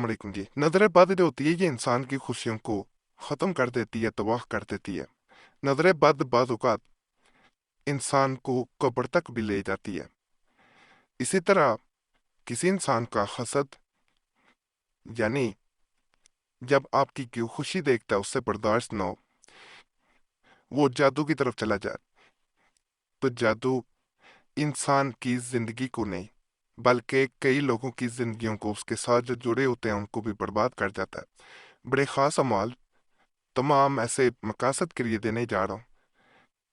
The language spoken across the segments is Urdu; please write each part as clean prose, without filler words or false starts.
علیکم جی، نظر بد جو ہوتی ہے یہ انسان کی خوشیوں کو ختم کر دیتی ہے، تباہ کر دیتی ہے۔ نظر بد بعض اوقات انسان کو قبر تک بھی لے جاتی ہے۔ اسی طرح کسی انسان کا حسد، یعنی جب آپ کی کوئی خوشی دیکھتا ہے اس سے برداشت نہ ہو، وہ جادو کی طرف چلا جائے، تو جادو انسان کی زندگی کو نہیں بلکہ کئی لوگوں کی زندگیوں کو، اس کے ساتھ جو جڑے ہوتے ہیں ان کو بھی برباد کر جاتا ہے۔ بڑے خاص اعمال تمام ایسے مقاصد کے لیے دینے جا رہا ہوں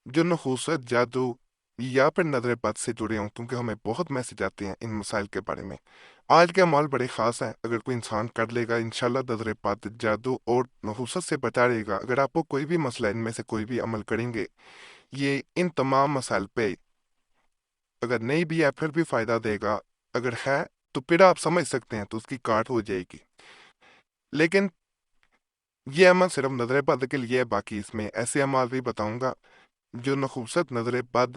جو نحوست، جادو یا پھر نظر بد سے جڑے ہوں، کیونکہ ہمیں بہت میسج آتے ہیں ان مسائل کے بارے میں۔ آج کے اعمال بڑے خاص ہیں، اگر کوئی انسان کر لے گا انشاءاللہ نظر بد، جادو اور نحوست سے بچا رہے گا۔ اگر آپ کو کوئی بھی مسئلہ ہے، ان میں سے کوئی بھی عمل کریں گے، یہ ان تمام مسائل پہ اگر نہیں بھی ہے پھر بھی فائدہ دے گا، اگر ہے تو پھر آپ سمجھ سکتے ہیں تو اس کی کاٹ ہو جائے گی۔ لیکن یہ عمل صرف نظر بد کے لیے ہے، باقی اس میں ایسے عمال بھی بتاؤں گا جو نحوست، نظر بد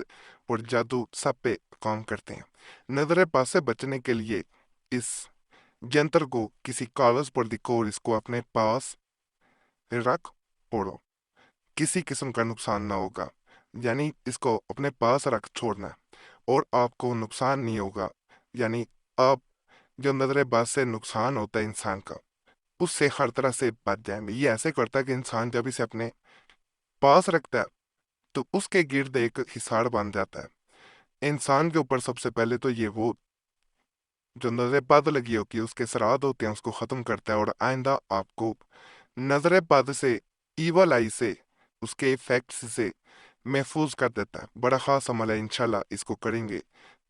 اور جادو سب پہ کام کرتے ہیں۔ نظر بد سے بچنے کے لیے اس جنتر کو کسی کاغذ پر لکھو اور اس کو اپنے پاس رکھ پڑو، کسی قسم کا نقصان نہ ہوگا، یعنی اس کو اپنے پاس رکھ چھوڑنا ہے اور آپ کو نقصان نہیں ہوگا، یعنی آپ جو نظر بد سے نقصان ہوتا ہے انسان کا اس سے ہر طرح سے بچ جائیں گے۔ یہ ایسے کرتا ہے کہ انسان جب اسے اپنے پاس رکھتا ہے تو اس کے گرد ایک حصار بن جاتا ہے۔ انسان کے اوپر سب سے پہلے تو یہ وہ جو نظر بد لگی ہوتی ہے اس کے اثرات ہوتے ہیں اس کو ختم کرتا ہے، اور آئندہ آپ کو نظر بد سے، ایول آئی سے، اس کے ایفیکٹس سے محفوظ کر دیتا ہے۔ بڑا خاص عمل ہے، انشاءاللہ اس کو کریں گے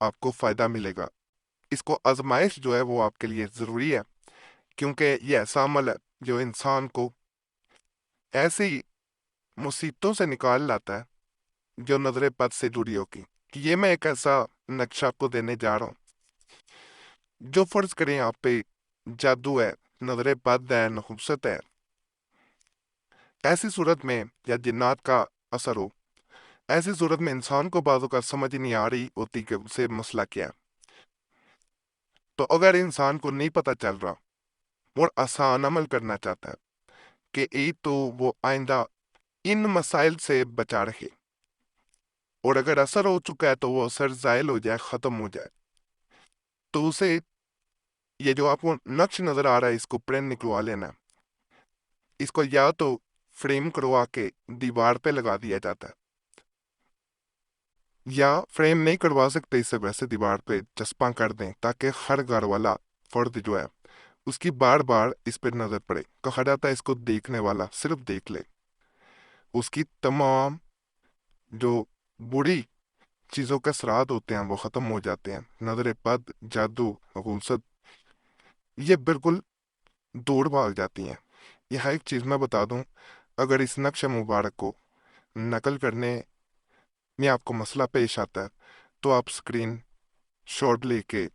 آپ کو فائدہ ملے گا۔ اس کو آزمائش جو ہے وہ آپ کے لیے ضروری ہے، کیونکہ یہ ایسا عمل ہے جو انسان کو ایسی مصیبتوں سے نکال لاتا ہے جو نظر بد سے جڑی ہوگی۔ یہ میں ایک ایسا نقشہ آپ کو دینے جا رہا ہوں جو فرض کریں آپ پہ جادو ہے، نظر بد ہے، نحوست ہے، ایسی صورت میں یا جنات کا اثر ہو، ایسی صورت میں انسان کو بعض اوقات سمجھ ہی نہیں آ رہی ہوتی کہ اسے مسئلہ کیا ہے۔ تو اگر انسان کو نہیں پتہ چل رہا اور آسان عمل کرنا چاہتا ہے کہ ایک تو وہ آئندہ ان مسائل سے بچا رہے، اور اگر اثر ہو چکا ہے تو وہ اثر زائل ہو جائے، ختم ہو جائے، تو اسے یہ جو آپ کو نقش نظر آ رہا ہے اس کو پرنٹ نکلوا لینا ہے۔ اس کو یا تو فریم کروا کے دیوار پہ لگا دیا جاتا ہے، یا فریم نہیں کروا سکتے اسے ویسے دیوار پہ چسپاں کر دیں تاکہ ہر گھر والا فرد جو ہے اس کی بار بار اس پہ نظر پڑے۔ کہا جاتا ہے اس کو دیکھنے والا صرف دیکھ لے، اس کی تمام جو بری چیزوں کے اثرات ہوتے ہیں وہ ختم ہو جاتے ہیں۔ نظر بد، جادو، غلست یہ بالکل دور بھاگ جاتی ہیں۔ یہاں ایک چیز میں بتا دوں، اگر اس نقش مبارک کو نقل کرنے میں آپ کو مسئلہ پیش آتا ہے تو آپ سکرین شاٹ لے کے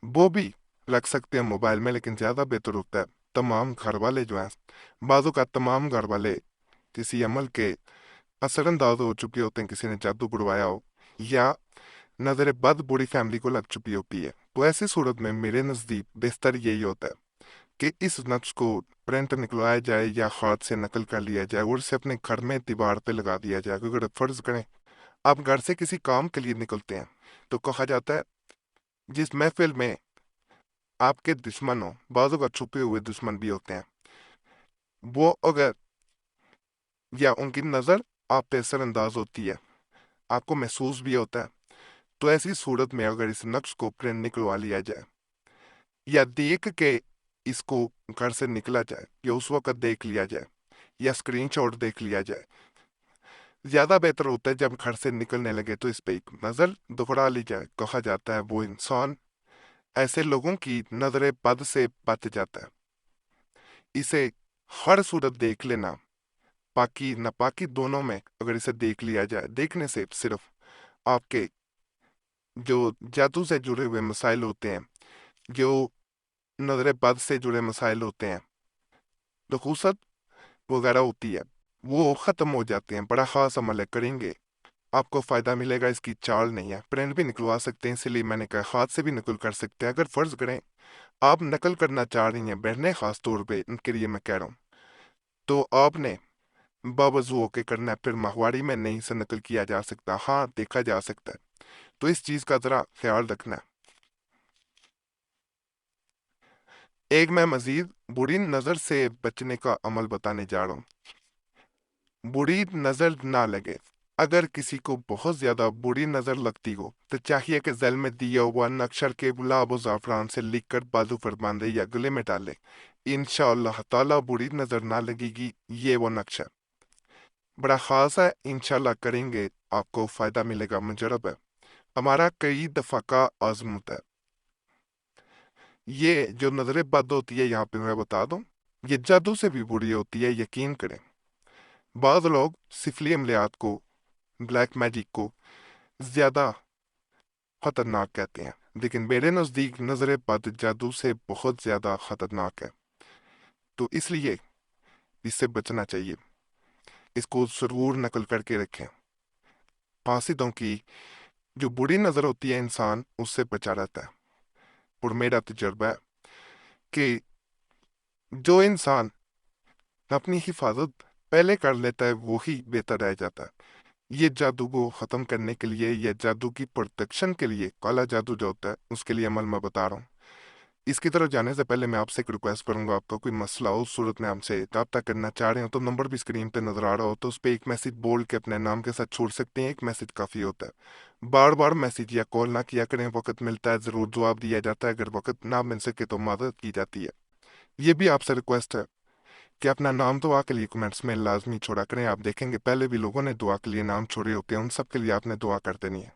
وہ بھی رکھ سکتے ہیں موبائل میں، لیکن زیادہ بہتر ہوتا ہے تمام گھر والے جو ہیں، بعضوں کا تمام گھر والے کسی عمل کے اثر انداز ہو چکے ہوتے ہیں، کسی نے جادو گڑوایا ہو یا نظر بد بری فیملی کو لگ چکی ہوتی ہے، تو ایسی صورت میں میرے نزدیک بہتر یہی ہوتا ہے کہ اس نقش کو پرنٹ نکلوایا جائے یا ہاتھ سے نقل کر لیا جائے اور اسے اپنے گھر میں دیوار پہ لگا دیا جائے۔ اگر فرض کریں آپ گھر سے کسی کام کے لیے نکلتے ہیں تو کہا جاتا ہے جس محفل میں آپ کے دشمن ہوں، بعضوں کا چھپے ہوئے دشمن بھی ہوتے ہیں، وہ اگر یا ان کی نظر آپ پہ اثر انداز ہوتی ہے، آپ کو محسوس بھی ہوتا ہے، تو ایسی صورت میں اگر اس نقش کو پرنٹ نکلوا لیا جائے یا دیکھ کے اس کو گھر سے نکلا جائے یا اس وقت دیکھ لیا جائے یا اسکرین شاٹ دیکھ لیا جائے، زیادہ بہتر ہوتا ہے جب گھر سے نکلنے لگے تو اس پہ ایک نظر دوہرا لی جائے۔ کہا جاتا ہے وہ انسان ایسے لوگوں کی نظر بد سے بچ جاتا ہے۔ اسے ہر صورت دیکھ لینا، پاکی ناپاکی دونوں میں اگر اسے دیکھ لیا جائے، دیکھنے سے صرف آپ کے جو جادو سے جڑے ہوئے مسائل ہوتے ہیں، جو نظر بد سے جڑے مسائل ہوتے ہیں، نحوست وغیرہ ہوتی ہے، وہ ختم ہو جاتے ہیں۔ بڑا خاص عمل ہے، کریں گے آپ کو فائدہ ملے گا، اس کی چال نہیں ہے۔ پرنٹ بھی نکلوا سکتے ہیں، اسی لیے میں نے کہا ہاتھ سے بھی نقل کر سکتے ہیں۔ اگر فرض کریں آپ نقل کرنا چاہ رہی ہیں بہنیں، خاص طور پہ ان کے لیے میں کہہ رہا ہوں، تو آپ نے باوضو ہو کے کرنا ہے، پھر ماہواری میں نہیں سے نقل کیا جا سکتا، ہاں دیکھا جا سکتا ہے، تو اس چیز کا ذرا خیال رکھنا ہے۔ ایک میں مزید بری نظر سے بچنے کا عمل بتانے جا رہا ہوں۔ بری نظر نہ لگے، اگر کسی کو بہت زیادہ بری نظر لگتی ہو تو چاہیے کہ ذیل میں دیا ہوا نقشہ کے گلاب و زعفران سے لکھ کر بازو پر باندھے یا گلے میں ڈالے، انشاءاللہ تعالیٰ بری نظر نہ لگے گی۔ یہ وہ نقشہ بڑا خاص ہے، انشاءاللہ کریں گے آپ کو فائدہ ملے گا، مجرب ہے، ہمارا کئی دفعہ کا آزموت ہے۔ یہ جو نظر بد ہوتی ہے، یہاں پہ میں بتا دوں، یہ جادو سے بھی بری ہوتی ہے، یقین کریں۔ بعض لوگ سفلی عملیات کو، بلیک میجک کو زیادہ خطرناک کہتے ہیں، لیکن میرے نزدیک نظر بد جادو سے بہت زیادہ خطرناک ہے، تو اس لیے اس سے بچنا چاہیے، اس کو ضرور نقل کر کے رکھیں۔ فاسدوں کی جو بری نظر ہوتی ہے، انسان اس سے بچا رہتا ہے، اور میرا تجربہ ہے کہ جو انسان اپنی حفاظت پہلے کر لیتا ہے وہی بہتر رہ جاتا ہے۔ یہ جادو کو ختم کرنے کے لیے یا جادو کی پروٹیکشن کے لیے، کالا جادو جو ہوتا ہے اس کے لیے عمل میں بتا رہا ہوں۔ اس کی طرف جانے سے پہلے میں آپ سے ایک ریکویسٹ کروں گا، آپ کا کوئی مسئلہ ہو، اس صورت میں ہم سے رابطہ کرنا چاہ رہے ہو تو نمبر بھی اسکرین پہ نظر آ رہا ہو، تو اس پہ ایک میسج بول کے اپنے نام کے ساتھ چھوڑ سکتے ہیں، ایک میسج کافی ہوتا ہے۔ بار بار میسج یا کال نہ کیا کریں، وقت ملتا ہے ضرور جواب دیا جاتا ہے، اگر وقت نہ مل سکے تو مدد کی جاتی ہے۔ یہ بھی آپ سے ریکویسٹ ہے کہ اپنا نام دعا کے لیے کمنٹس میں لازمی چھوڑا کریں۔ آپ دیکھیں گے پہلے بھی لوگوں نے دعا کے لیے نام چھوڑے ہوتے ہیں، ان سب کے لیے آپ نے دعا کر دینی ہے۔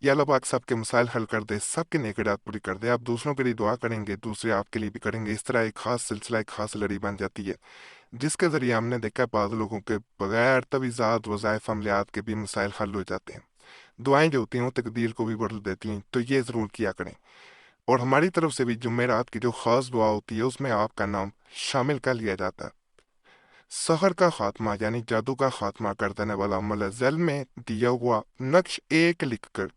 یا اللہ پاک سب کے مسائل حل کر دے، سب کے نیک ارادات پوری کر دے۔ آپ دوسروں کے لیے دعا کریں گے، دوسرے آپ کے لیے بھی کریں گے، اس طرح ایک خاص سلسلہ، ایک خاص لڑی بن جاتی ہے، جس کے ذریعے ہم نے دیکھا بعض لوگوں کے بغیر تویزات، وظائف، عملیات کے بھی مسائل حل ہو جاتے ہیں۔ دعائیں جو ہوتی ہیں وہ تقدیر کو بھی بدل دیتی ہیں، تو یہ ضرور کیا کریں۔ اور ہماری طرف سے بھی جمعرات کی جو خاص دعا ہوتی ہے اس میں آپ کا نام شامل کر لیا جاتا ہے۔ سحر کا خاتمہ یعنی جادو کا خاتمہ کر دینے والا عمل ہے۔ ذیل میں دیا ہوا نقش ایک لکھ کر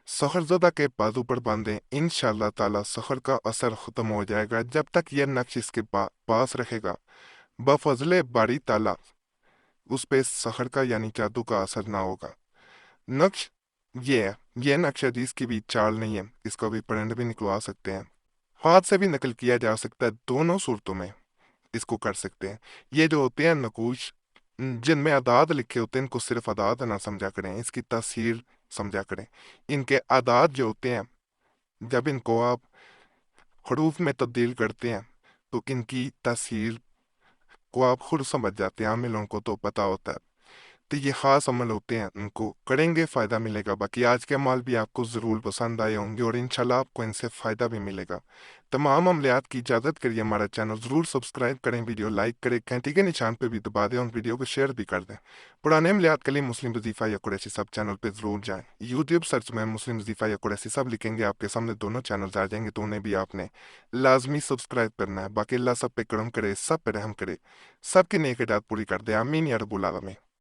سحر زدہ کے بازو پر باندھیں، انشاءاللہ تعالی سحر کا اثر ختم ہو جائے گا۔ جب تک یہ نقش اس کے پاس رہے گا، بفضل باری تعالی اس پہ سحر کا یعنی جادو کا اثر نہ ہوگا۔ نقش یہ ہے، یہ نقش حدیث کی بھی چال نہیں ہے، اس کو بھی پرنٹ بھی نکلوا سکتے ہیں، ہاتھ سے بھی نقل کیا جا سکتا ہے، دونوں صورتوں میں اس کو کر سکتے ہیں۔ یہ جو ہوتے ہیں نقوش، جن میں اعداد لکھے ہوتے ہیں، ان کو صرف اعداد نہ سمجھا کریں، اس کی تاثیر سمجھا کریں۔ ان کے اعداد جو ہوتے ہیں، جب ان کو آپ حروف میں تبدیل کرتے ہیں تو ان کی تاثیر کو آپ خود سمجھ جاتے ہیں، عاملوں کو تو پتہ ہوتا ہے۔ تو یہ خاص عمل ہوتے ہیں، ان کو کریں گے فائدہ ملے گا۔ باقی آج کے عمال بھی آپ کو ضرور پسند آئے ہوں گے اور انشاءاللہ آپ کو ان سے فائدہ بھی ملے گا۔ تمام عملیات کی اجازت کریے، ہمارا چینل ضرور سبسکرائب کریں، ویڈیو لائک کریں، گھنٹی کے نشان پہ بھی دبا دیں اور ویڈیو کو شیئر بھی کر دیں۔ پرانے عملیات کے لیے مسلم وظیفہ یا قریشی سب چینل پہ ضرور جائیں۔ یوٹیوب سرچ میں مسلم وظیفہ یا قریشی سب لکھیں گے، آپ کے سامنے دونوں چینلز آ جائیں گے، تو انہیں بھی آپ نے لازمی سبسکرائب کرنا ہے۔ باقی اللہ سب پہ کرم کرے، سب پہ رحم کرے، سب کی نیک ارادات پوری کر دے، آمین یا رب العالمین۔